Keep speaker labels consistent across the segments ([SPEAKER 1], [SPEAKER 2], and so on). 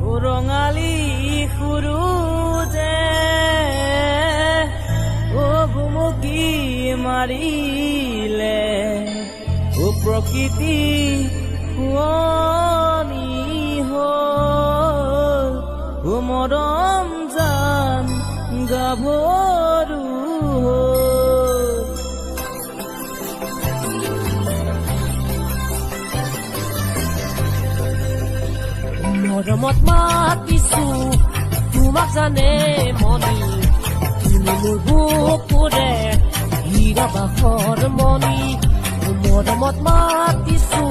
[SPEAKER 1] ৰঙালী সুৰুজে ভুমুকি মাৰিলে প্ৰকৃতি শুৱনি হ'ল মৰম জান গাভৰু
[SPEAKER 2] মৰমত মাতিছো তোমাক জানে মনি তুমি মোৰ বুকুৰে হীৰা বাখৰ মনি মৰমত মাতিছো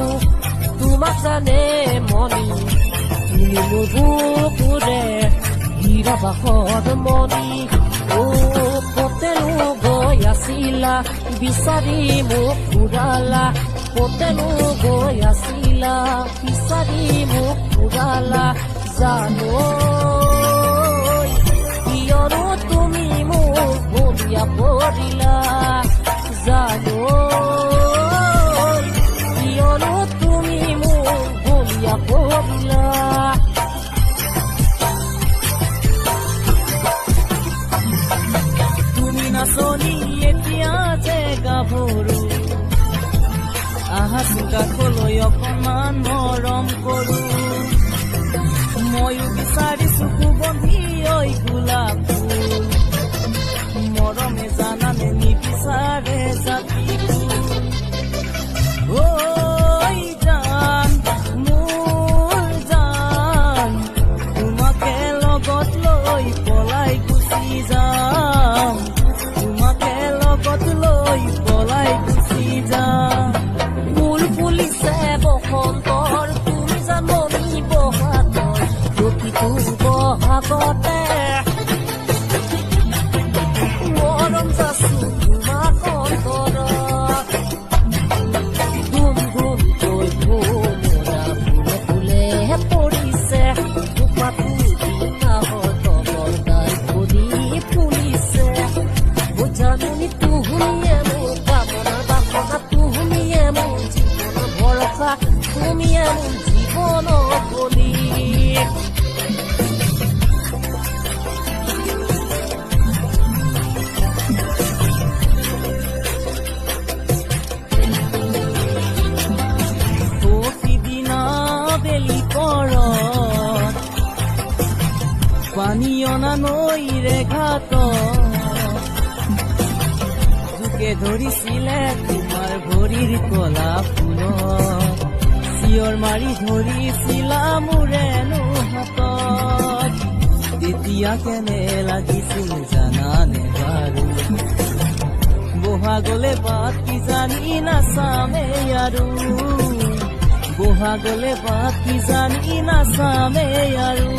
[SPEAKER 2] তোমাক জানে মনি তুমি মোৰ বুকুৰে হীৰা বাখৰ মনি কতেনো গৈ আছিলা বিচাৰি মোক ঘূৰালা কতেনো গৈ আছিলা বিচাৰি মোক ঘূৰালা জানো কিয়নো তুমি মোক ভুলিয়া পৰিলা জানো কিয়নো তুমি মোক ভুলিয়া পৰিলা
[SPEAKER 1] তুমি নাচনি এতিয়া যে গাভৰু আহাচোন কাষলৈ অকণমান মৰম কৰো ময়ো বিচাৰিছো সুগন্ধি ঐ গোলাপ ফুল মৰমে জানানে নিবিচাৰে জাতি ঐ জান মোৰ জান তোমাকে লগত লৈ পলাই গুচি যাম তোমাকে লগত লৈ পলাই গুচি যাম
[SPEAKER 2] ফুল ফুলিছে বসন্তৰ তুমি জাননি বহাগৰ প্ৰতিটো বহাগতে মৰম যাচো তোমাক অন্তৰত গুণ গুণকৈ ভোমৰা ফুলে ফুলে পৰিছে বোকাটো দিনাহৰ তলৰ গাই ভৰি ফুলিছে জাননি তুহুনিয়ে মোৰ কামনাৰ বাসনা তুহুনিয়ে মোৰ জীৱনৰ ভৰসা তুমিয়ে মোৰ জীৱনৰ বলি
[SPEAKER 1] প্ৰতিদিনা বেলি পৰত পানী অনা নৈৰে ঘাটত জোকে ধৰিছিলে তোমাৰ ভৰিৰ কলা ফুলত চিঞৰ মাৰি ধৰিছিলা মোৰেনো হাতত তেতিয়া কেনে লাগিছিল জানানে বাৰু বহাগলে বাট কিজানি নাচামে আৰু বহাগলে বাট কিজানি নাচামে আৰু